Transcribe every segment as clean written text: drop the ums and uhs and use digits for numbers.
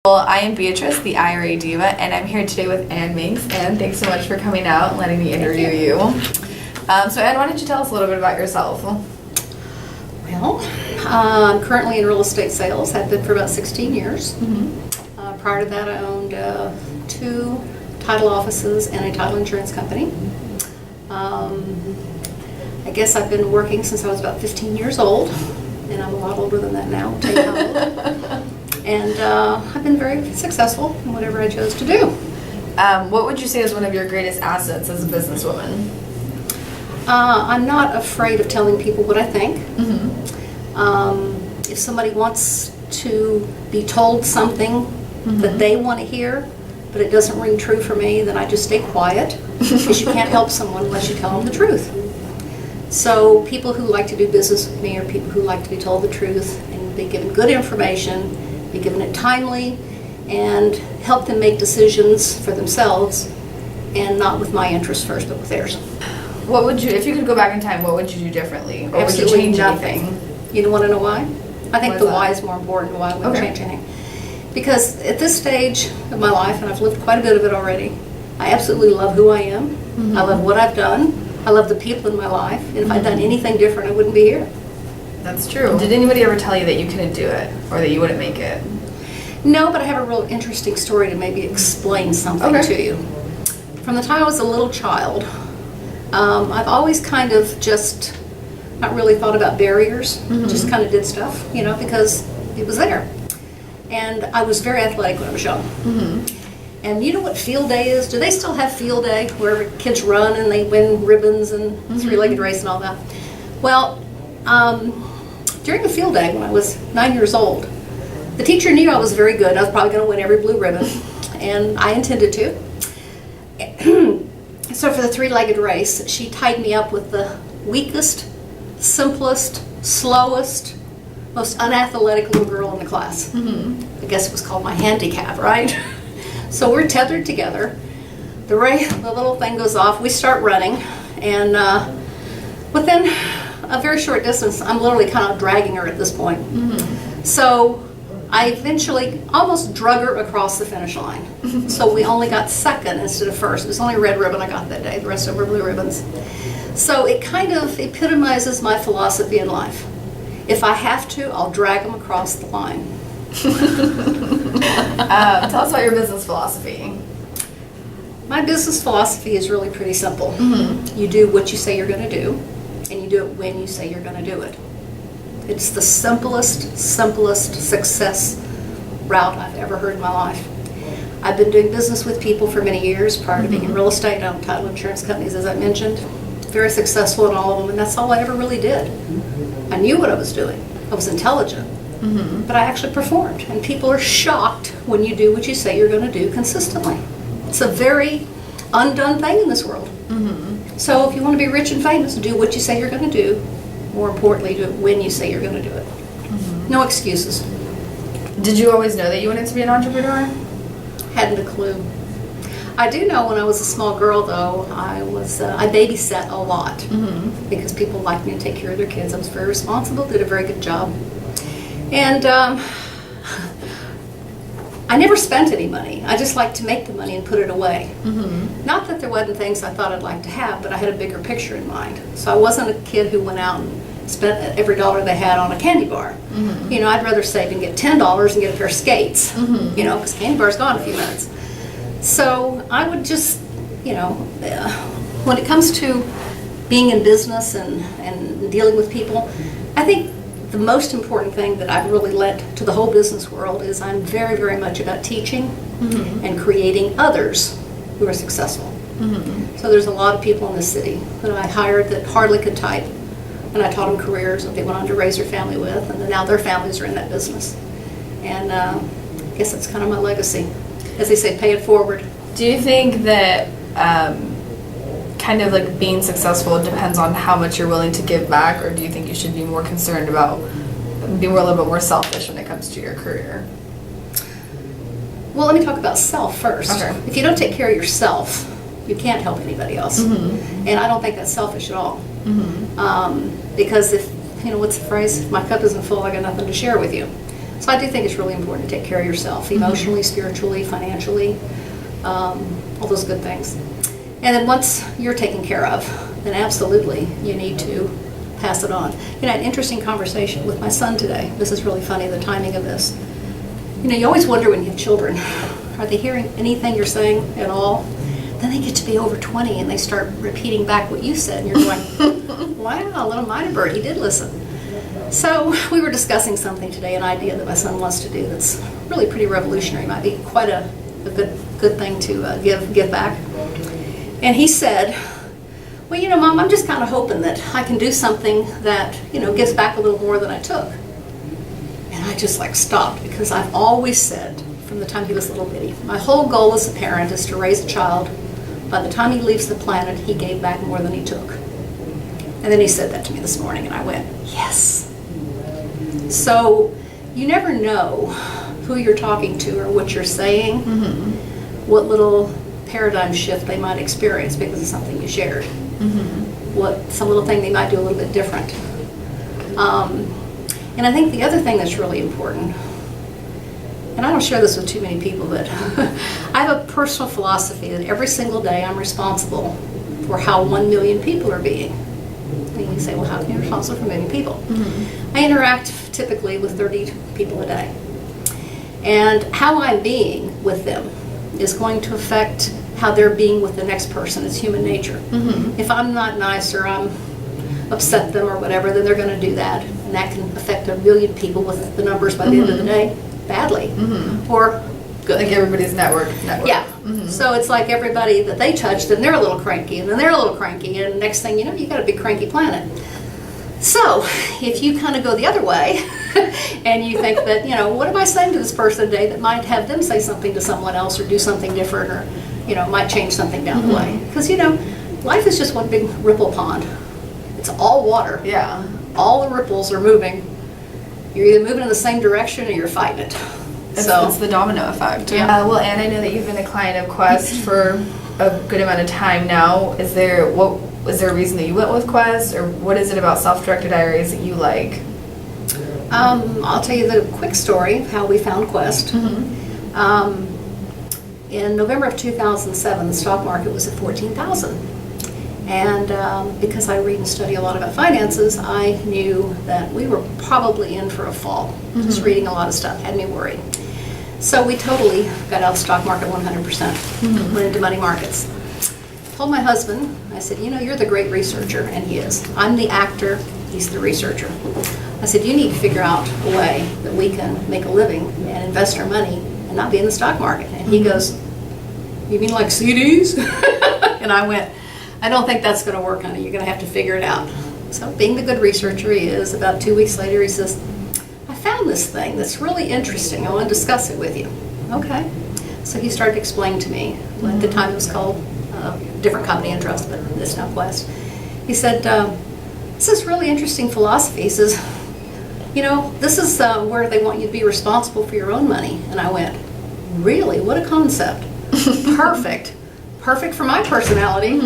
Well, I am Beatrice, the IRA Diva, and I'm here today with Minks. And thanks so much for coming out and letting me interview you. So Ann, why don't you tell us a little bit about yourself? Well, I'm currently in real estate sales. I've been for about 16 years. Prior to that, I owned 2 title offices and a title insurance company. I guess I've been working since I was about 15 years old, and I'm a lot older than that now. I'll tell you how old. And I've been very successful in whatever I chose to do. What would you say is one of your greatest assets as a businesswoman? I'm not afraid of telling people what I think. If somebody wants to be told something that they want to hear, but it doesn't ring true for me, then I just stay quiet, because you can't help someone unless you tell them the truth. So people who like to do business with me are people who like to be told the truth and be given good information, be given it timely, and help them make decisions for themselves, and not with my interests first, but with theirs. What would you, if you could go back in time, what would you do differently? Or would you Absolutely change nothing. anything? You don't want to know why? I think Why is the that? why is more important. Why I wouldn't Okay. change anything. Because at this stage of my life, and I've lived quite a bit of it already, I absolutely love who I am. I love what I've done. I love the people in my life. And if I'd done anything different, I wouldn't be here. That's true. Did anybody ever tell you that you couldn't do it, or that you wouldn't make it? No, but I have a real interesting story to maybe explain something to you. From the time I was a little child, I've always kind of just not really thought about barriers, just kind of did stuff, you know, because it was there. And I was very athletic when I was young. And you know what field day is? Do they still have field day where kids run and they win ribbons and 3-legged race and all that? Well, during the field day when I was 9 years old, the teacher knew I was very good. I was probably going to win every blue ribbon, and I intended to. So for the 3-legged race, she tied me up with the weakest, simplest, slowest, most unathletic little girl in the class. I guess it was called my handicap, right? So we're tethered together. The little thing goes off. We start running, and within a very short distance, I'm literally kind of dragging her at this point. So I eventually almost drug her across the finish line. So we only got second instead of first. It was only a red ribbon I got that day. The rest of them were blue ribbons. So it kind of epitomizes my philosophy in life. If I have to, I'll drag them across the line. Tell us about your business philosophy. My business philosophy is really pretty simple. You do what you say you're going to do, and you do it when you say you're going to do it. It's the simplest success route I've ever heard in my life. I've been doing business with people for many years. Prior to being in real estate, I owned title insurance companies, as I mentioned. Very successful in all of them, and that's all I ever really did. I knew what I was doing. I was intelligent, but I actually performed. And people are shocked when you do what you say you're going to do consistently. It's a very undone thing in this world. So if you want to be rich and famous, do what you say you're going to do. More importantly, do it when you say you're going to do it. No excuses. Did you always know that you wanted to be an entrepreneur? Hadn't a clue. I do know when I was a small girl, though, I babysat a lot because people liked me to take care of their kids. I was very responsible, did a very good job. And I never spent any money. I just liked to make the money and put it away. Not that there wasn't things I thought I'd like to have, but I had a bigger picture in mind. So I wasn't a kid who went out and spent every dollar they had on a candy bar. You know, I'd rather save and get $10 and get a pair of skates, you know, because candy bar's gone in a few minutes. So I would just, you know, when it comes to being in business and dealing with people, I think the most important thing that I've really led to the whole business world is I'm very, very much about teaching and creating others who are successful. So there's a lot of people in the city that I hired that hardly could type, and I taught them careers that they went on to raise their family with, and then now their families are in that business. And I guess that's kind of my legacy. As they say, pay it forward. Do you think that kind of like being successful depends on how much you're willing to give back, or do you think you should be more concerned about being a little bit more selfish when it comes to your career? Well, let me talk about self first. Okay. If you don't take care of yourself, you can't help anybody else. And I don't think that's selfish at all. Because if, you know, what's the phrase? If my cup isn't full, I got nothing to share with you. So I do think it's really important to take care of yourself, emotionally, spiritually, financially, all those good things. And then once you're taken care of, then absolutely you need to pass it on. You know, I had an interesting conversation with my son today. This is really funny, the timing of this. You know, you always wonder when you have children, are they hearing anything you're saying at all? Then they get to be over 20 and they start repeating back what you said, and you're going, wow, little minor bird, he did listen. So we were discussing something today, an idea that my son wants to do that's really pretty revolutionary, might be quite a good thing to give back. And he said, well, you know, Mom, I'm just kind of hoping that I can do something that, you know, gives back a little more than I took. And I just like stopped, because I've always said from the time he was little bitty, my whole goal as a parent is to raise a child. By the time he leaves the planet, he gave back more than he took. And then he said that to me this morning, and I went, yes. So you never know who you're talking to or what you're saying, what little paradigm shift they might experience because of something you shared. What some little thing they might do a little bit different. And I think the other thing that's really important, and I don't share this with too many people, but I have a personal philosophy that every single day I'm responsible for how 1 million people are being. And you say, well, how can you be responsible for 1 million people? I interact typically with 30 people a day. And how I'm being with them is going to affect how they're being with the next person. It's human nature. If I'm not nice or I'm upset them or whatever, then they're going to do that. And that can affect 1 million people with the numbers by the end of the day badly. Or good. Like everybody's network. Yeah. So it's like everybody that they touch, then they're a little cranky, and then they're a little cranky, and next thing you know, you got a big cranky planet. So if you kind of go the other way, and you think that, you know, what am I saying to this person today that might have them say something to someone else or do something different, or, you know, might change something down the way. Because, you know, life is just one big ripple pond. It's all water. Yeah. All the ripples are moving. You're either moving in the same direction or you're fighting it. It's the domino effect. Yeah. Well, Anne, I know that you've been a client of Quest for a good amount of time now. Is there a reason that you went with Quest, or what is it about self-directed IRAs that you like? I'll tell you the quick story of how we found Quest. In November of 2007, the stock market was at 14,000. And because I read and study a lot about finances, I knew that we were probably in for a fall. Just reading a lot of stuff had me worried. So we totally got out of the stock market 100%, went into money markets. Told my husband, I said, you know, you're the great researcher, and he is. I'm the actor, he's the researcher. I said, you need to figure out a way that we can make a living and invest our money and not be in the stock market. And he goes, you mean like CDs? And I went, I don't think that's going to work, honey. You're going to have to figure it out. So being the good researcher he is, about 2 weeks later he says, I found this thing that's really interesting. I want to discuss it with you. Okay. So he started explaining to me. At the time it was called different company and trust, but it's now Quest. He said, this is really interesting philosophy. He says, you know, this is where they want you to be responsible for your own money. And I went, really? What a concept. Perfect. Perfect for my personality.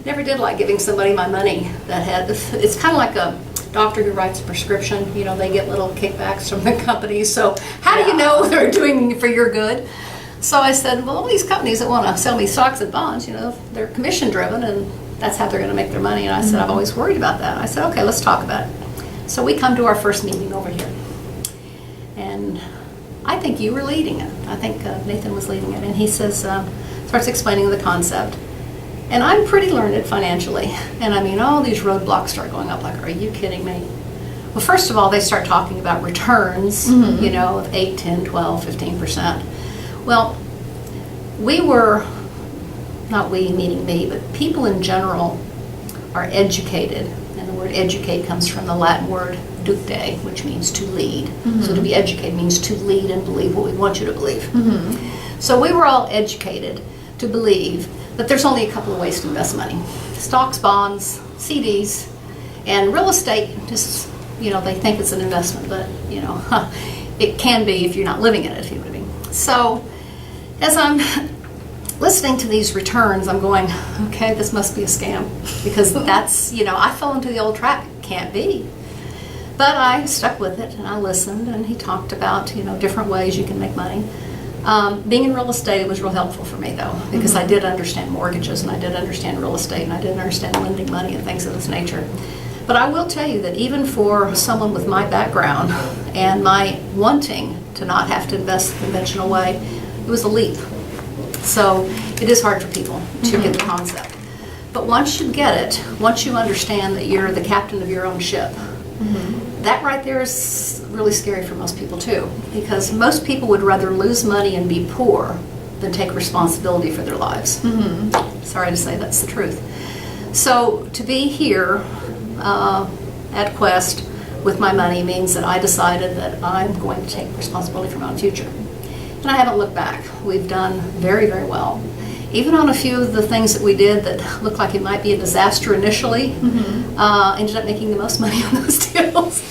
Never did like giving somebody my money that had, it's kind of like a doctor who writes a prescription. You know, they get little kickbacks from the companies. So how do you know they're doing for your good? So I said, well, all these companies that want to sell me stocks and bonds, you know, they're commission driven, and that's how they're going to make their money. And I said, I've always worried about that. I said, okay, let's talk about it. So we come to our first meeting over here. And I think you were leading it. I think Nathan was leading it. And he says, starts explaining the concept. And I'm pretty learned financially. And I mean, all these roadblocks start going up like, are you kidding me? Well, first of all, they start talking about returns, you know, of 8, 10, 12, 15%. Well, we were, not we meaning me, but people in general are educated. And the word educate comes from the Latin word ducte, which means to lead. So to be educated means to lead and believe what we want you to believe. So we were all educated to believe that there's only a couple of ways to invest money. Stocks, bonds, CDs, and real estate, just, you know, they think it's an investment, but, you know, it can be if you're not living in it, if you know what I mean. So as I'm listening to these returns, I'm going, okay, this must be a scam, because that's, you know, I fell into the old trap. Can't be. But I stuck with it, and I listened, and he talked about, different ways you can make money. Being in real estate was real helpful for me, though, because I did understand mortgages, and I did understand real estate, and I did understand lending money and things of this nature. But I will tell you that even for someone with my background and my wanting to not have to invest the conventional way, it was a leap. So it is hard for people to get the concept. But once you get it, once you understand that you're the captain of your own ship, that right there is really scary for most people too, because most people would rather lose money and be poor than take responsibility for their lives. Sorry to say, that's the truth. So to be here at Quest with my money means that I decided that I'm going to take responsibility for my own future. And I haven't looked back. We've done very, very well. Even on a few of the things that we did that looked like it might be a disaster initially, ended up making the most money on those deals.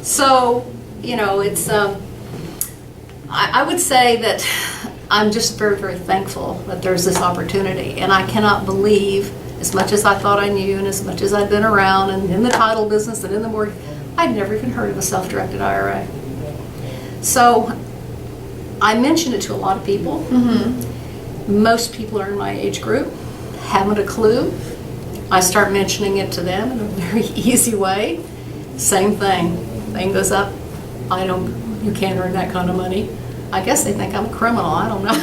So, it's, I would say that I'm just very, very thankful that there's this opportunity. And I cannot believe, as much as I thought I knew and as much as I'd been around and in the title business and in the mortgage, I'd never even heard of a self-directed IRA. So I mentioned it to a lot of people. Most people are in my age group, haven't a clue. I start mentioning it to them in a very easy way. Same thing. Thing goes up. You can't earn that kind of money. I guess they think I'm a criminal. I don't know.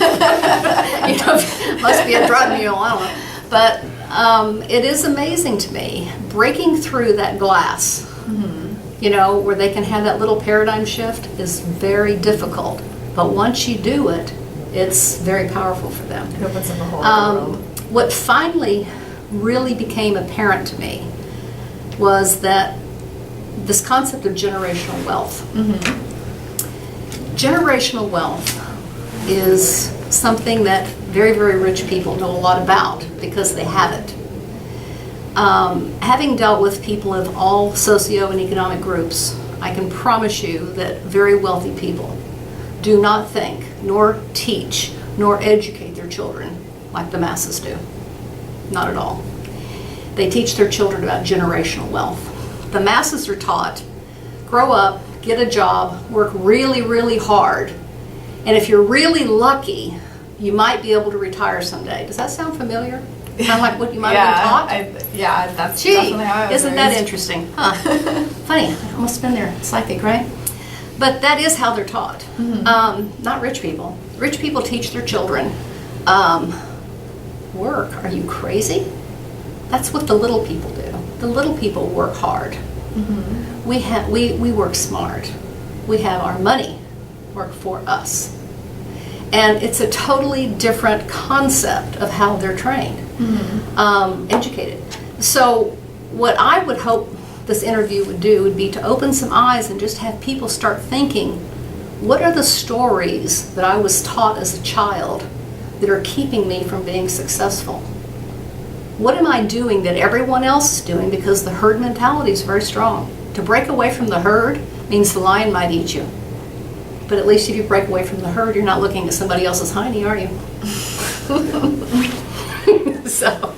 Must be a drug mule. I don't know. But it is amazing to me, breaking through that glass, where they can have that little paradigm shift is very difficult. But once you do it, it's very powerful for them. It opens up a whole world. What finally really became apparent to me was that this concept of generational wealth. Generational wealth is something that very, very rich people know a lot about because they have it. Having dealt with people of all socio and economic groups, I can promise you that very wealthy people do not think, nor teach, nor educate their children like the masses do. Not at all. They teach their children about generational wealth. The masses are taught, grow up, get a job, work really, really hard, and if you're really lucky, you might be able to retire someday. Does that sound familiar? Kind of like what you might have been taught? That's Gee, definitely how I was isn't that raised. interesting? Huh. Funny, I almost been there. Psychic, right? But that is how they're taught. Not rich people. Rich people teach their children, work. Are you crazy? That's what the little people do. The little people work hard. We work smart. We have our money work for us. And it's a totally different concept of how they're trained, educated. So what I would hope this interview would do would be to open some eyes and just have people start thinking, what are the stories that I was taught as a child that are keeping me from being successful? What am I doing that everyone else is doing? Because the herd mentality is very strong. To break away from the herd means the lion might eat you. But at least if you break away from the herd, you're not looking at somebody else's hiney, are you? So